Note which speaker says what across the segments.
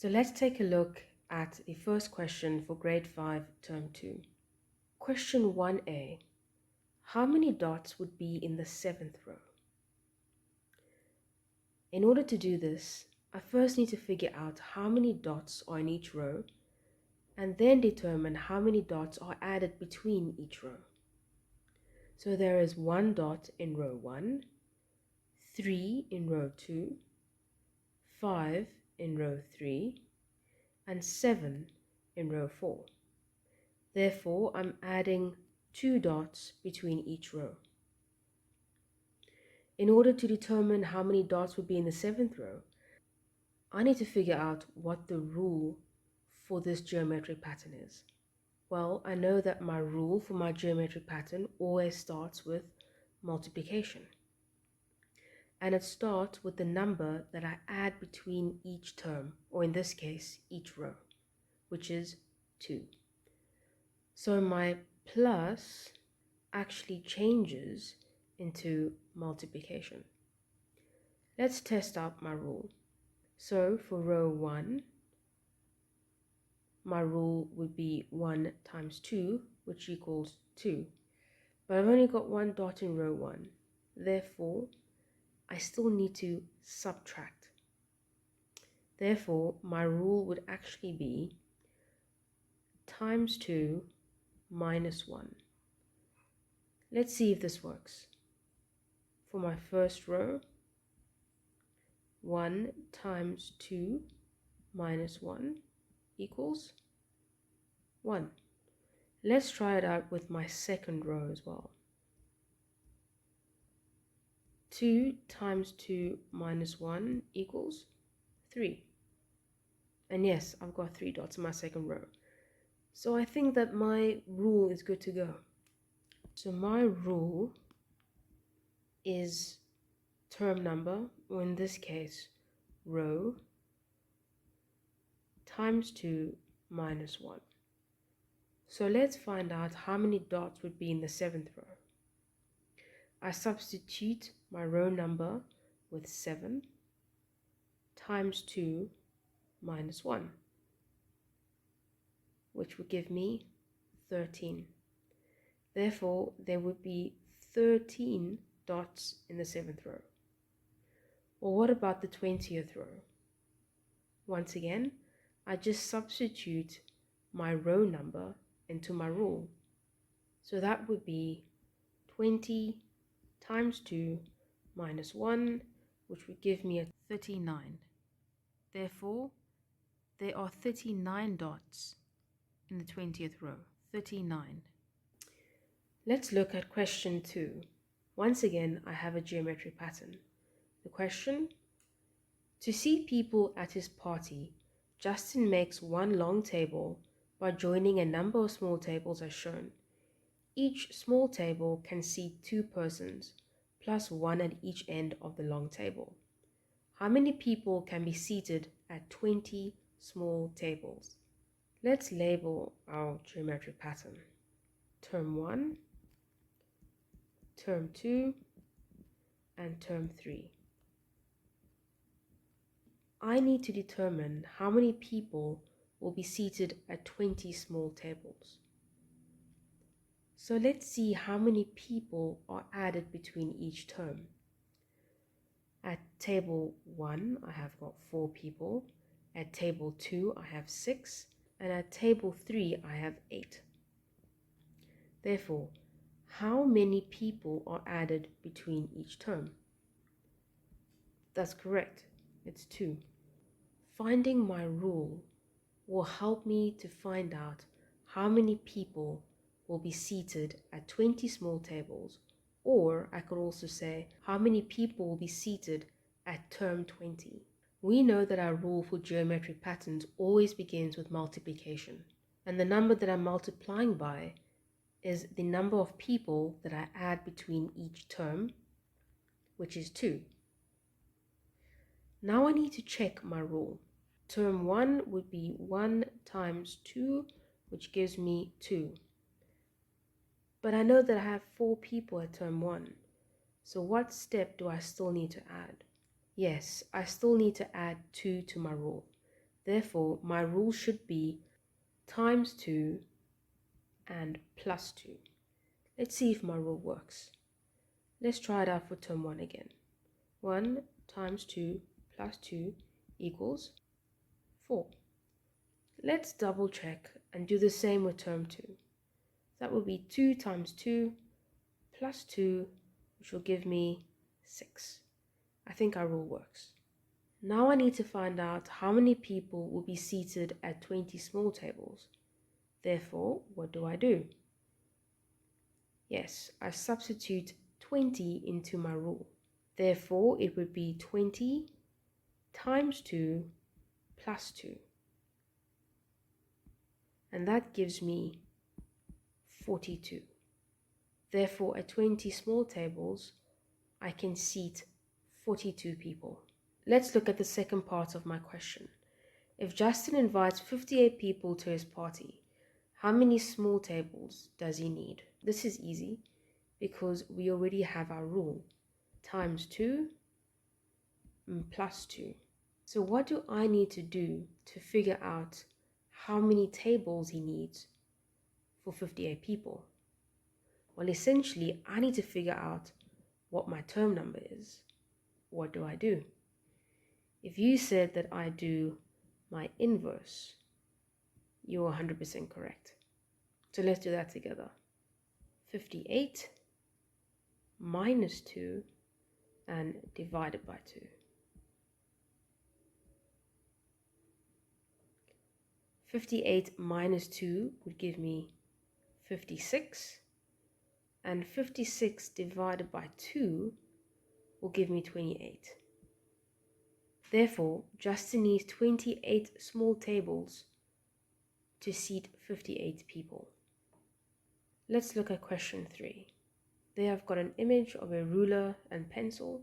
Speaker 1: So let's take a look at the first question for grade 5, term 2. Question 1a. How many dots would be in the 7th row? In order to do this, I first need to figure out how many dots are in each row and then determine how many dots are added between each row. So there is 1 dot in row 1, 3 in row 2, 5 in row 3, and 7 in row 4. Therefore, I'm adding 2 dots between each row. In order to determine how many dots would be in the 7th row, I need to figure out what the rule for this geometric pattern is. Well, I know that my rule for my geometric pattern always starts with multiplication. And it starts with the number that I add between each term, or in this case, each row, which is 2. So my plus actually changes into multiplication. Let's test out my rule. So for row 1, my rule would be 1 times 2, which equals 2. But I've only got 1 dot in row 1. Therefore, I still need to subtract. Therefore, my rule would actually be times 2 minus 1. Let's see if this works. For my first row, 1 times 2 minus 1 equals 1. Let's try it out with my second row as well. 2 times 2 minus 1 equals 3. And yes, I've got 3 dots in my second row. So I think that my rule is good to go. So my rule is term number, or in this case, row, times 2 minus 1. So let's find out how many dots would be in the 7th row. I substitute my row number with 7 times 2 minus 1, which would give me 13. Therefore, there would be 13 dots in the 7th row. Well, what about the 20th row? Once again, I just substitute my row number into my rule. So that would be 20 times 2 minus 1, which would give me a 39. Therefore, there are 39 dots in the 20th row. 39. Let's look at question 2. Once again, I have a geometric pattern. The question: to see people at his party, Justin makes one long table by joining a number of small tables as shown. Each small table can seat 2 persons, plus 1 at each end of the long table. How many people can be seated at 20 small tables? Let's label our geometric pattern. Term 1, term 2, and term 3. I need to determine how many people will be seated at 20 small tables. So let's see how many people are added between each term. At table 1, I have got 4 people. At table 2, I have 6. And at table 3, I have 8. Therefore, how many people are added between each term? That's correct. It's 2. Finding my rule will help me to find out how many people will be seated at 20 small tables, or I could also say how many people will be seated at term 20. We know that our rule for geometric patterns always begins with multiplication, and the number that I'm multiplying by is the number of people that I add between each term, which is 2. Now I need to check my rule. Term 1 would be 1 times 2, which gives me 2. But I know that I have 4 people at term 1. So what step do I still need to add? Yes, I still need to add 2 to my rule. Therefore, my rule should be times 2 and plus 2. Let's see if my rule works. Let's try it out for term 1 again. 1 times 2 plus 2 equals 4. Let's double check and do the same with term 2. That will be 2 times 2 plus 2, which will give me 6. I think our rule works. Now I need to find out how many people will be seated at 20 small tables. Therefore, what do? Yes, I substitute 20 into my rule. Therefore, it would be 20 times 2 plus 2. And that gives me 42. Therefore, at 20 small tables, I can seat 42 people. Let's look at the second part of my question. If Justin invites 58 people to his party, how many small tables does he need? This is easy because we already have our rule. Times 2 plus 2. So what do I need to do to figure out how many tables he needs for 58 people? Well, essentially, I need to figure out what my term number is. What do? If you said that I do my inverse, you're 100% correct. So let's do that together. 58 minus 2 and divided by 2. 58 minus 2 would give me 56, and 56 divided by 2 will give me 28. Therefore, Justin needs 28 small tables to seat 58 people. Let's look at question 3. There I've got an image of a ruler and pencil,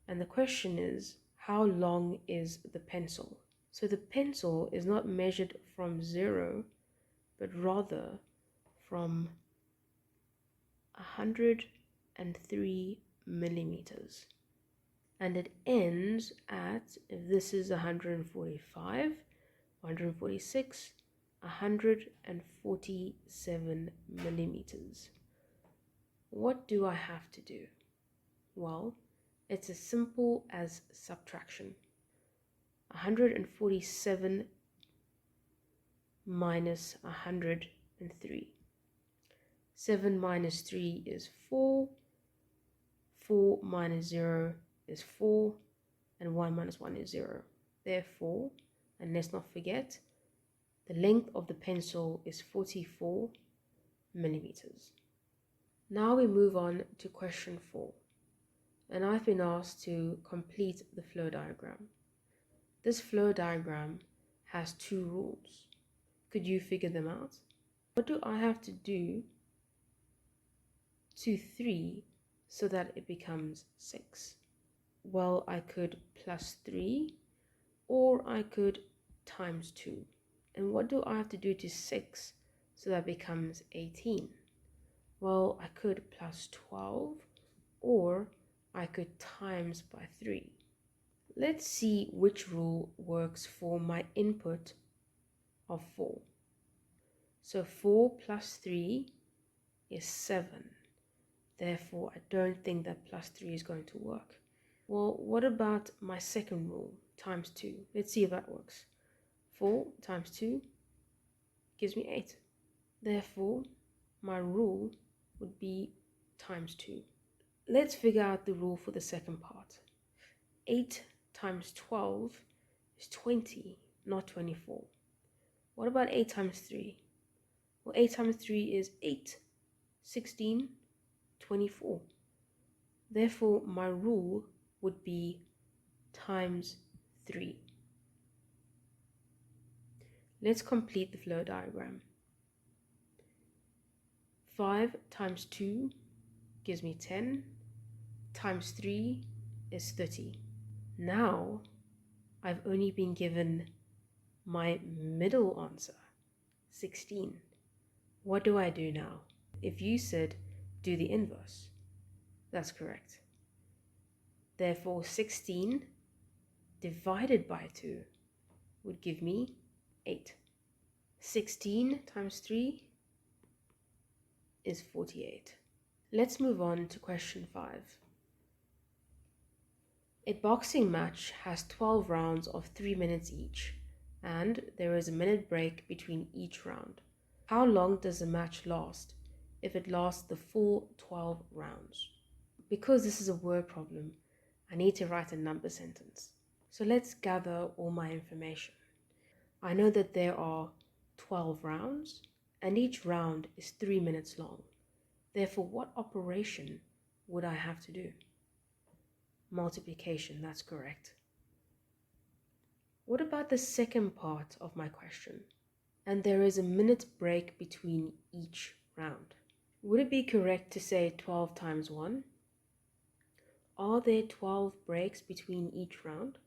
Speaker 1: and the question is, how long is the pencil? So the pencil is not measured from 0, but rather from 103 millimeters. And it ends at, if this is 145, 146, 147 millimeters. What do I have to do? Well, it's as simple as subtraction. 147 minus 103. 7 minus 3 is 4. 4 minus 0 is 4. And 1 minus 1 is 0. Therefore, and let's not forget, the length of the pencil is 44 millimeters. Now we move on to question 4. And I've been asked to complete the flow diagram. This flow diagram has 2 rules. Could you figure them out? What do I have to do to 3 so that it becomes 6? Well, I could plus 3 or I could times 2. And what do I have to do to 6 so that becomes 18? Well, I could plus 12 or I could times by 3. Let's see which rule works for my input of 4. So 4 plus 3 is 7. Therefore, I don't think that plus 3 is going to work. Well, what about my second rule, times 2? Let's see if that works. 4 times 2 gives me 8. Therefore, my rule would be times 2. Let's figure out the rule for the second part. 8 times 12 is 20, not 24. What about 8 times 3? Well, 8 times 3 is 8, 16, 24. Therefore, my rule would be times 3. Let's complete the flow diagram. 5 times 2 gives me 10, times 3 is 30. Now, I've only been given my middle answer, 16. What do I do now? If you said do the inverse, that's correct. Therefore, 16 divided by 2 would give me 8. 16 times 3 is 48. Let's move on to question 5. A boxing match has 12 rounds of 3 minutes each, and there is a minute break between each round. How long does the match last if it lasts the full 12 rounds? Because this is a word problem, I need to write a number sentence. So let's gather all my information. I know that there are 12 rounds, and each round is 3 minutes long. Therefore, what operation would I have to do? Multiplication, that's correct. What about the second part of my question? And there is a minute break between each round. Would it be correct to say 12 times 1? Are there 12 breaks between each round?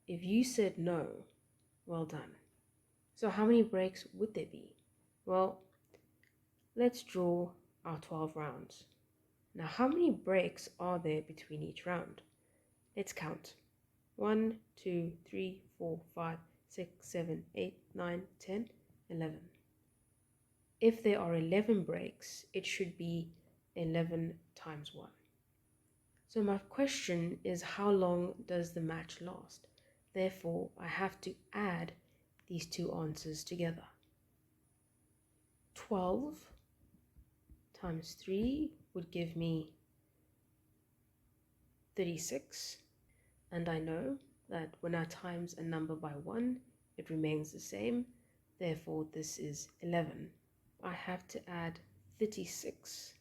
Speaker 1: If you said no, well done. So how many breaks would there be? Well, let's draw our 12 rounds. Now, how many breaks are there between each round? Let's count. 1, 2, 3, 4, 5, 6, 7, 8, 9, 10, 11. If there are 11 breaks, it should be 11 times 1. So my question is, how long does the match last? Therefore, I have to add these two answers together. 12 times 3 would give me 36. And I know that when I times a number by 1, it remains the same. Therefore, this is 11. I have to add 36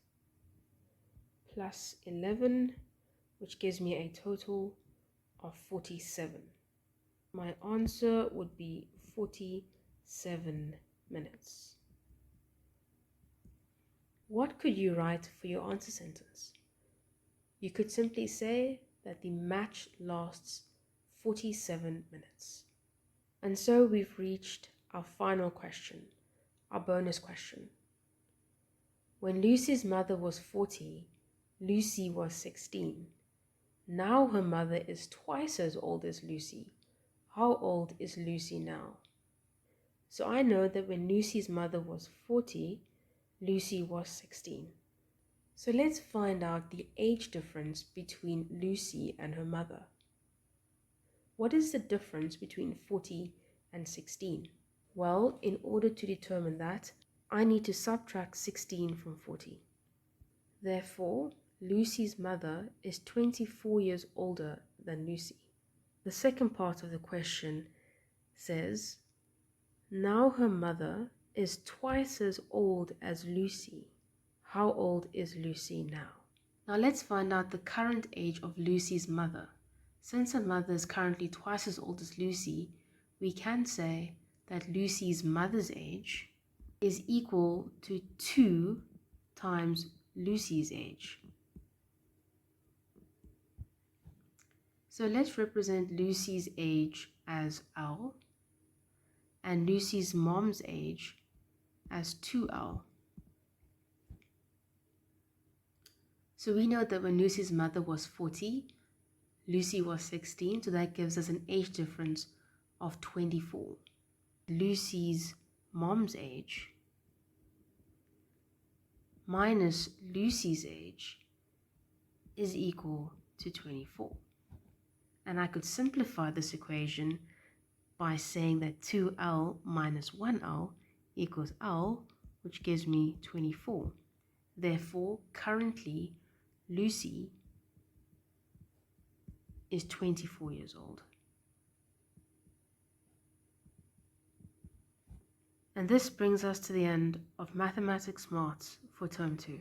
Speaker 1: plus 11, which gives me a total of 47. My answer would be 47 minutes. What could you write for your answer sentence? You could simply say that the match lasts 47 minutes. And so we've reached our final question, our bonus question. When Lucy's mother was 40, Lucy was 16. Now her mother is twice as old as Lucy. How old is Lucy now? So I know that when Lucy's mother was 40, Lucy was 16. So let's find out the age difference between Lucy and her mother. What is the difference between 40 and 16? Well, in order to determine that, I need to subtract 16 from 40. Therefore, Lucy's mother is 24 years older than Lucy. The second part of the question says, now her mother is twice as old as Lucy. How old is Lucy now? Now let's find out the current age of Lucy's mother. Since her mother is currently twice as old as Lucy, we can say that Lucy's mother's age is equal to 2 times Lucy's age. So let's represent Lucy's age as L and Lucy's mom's age as 2L. So we know that when Lucy's mother was 40, Lucy was 16, so that gives us an age difference of 24. Lucy's mom's age minus Lucy's age is equal to 24. And I could simplify this equation by saying that 2L minus 1L equals L, which gives me 24. Therefore, currently, Lucy is 24 years old. And this brings us to the end of Mathematics Smarts for Term 2.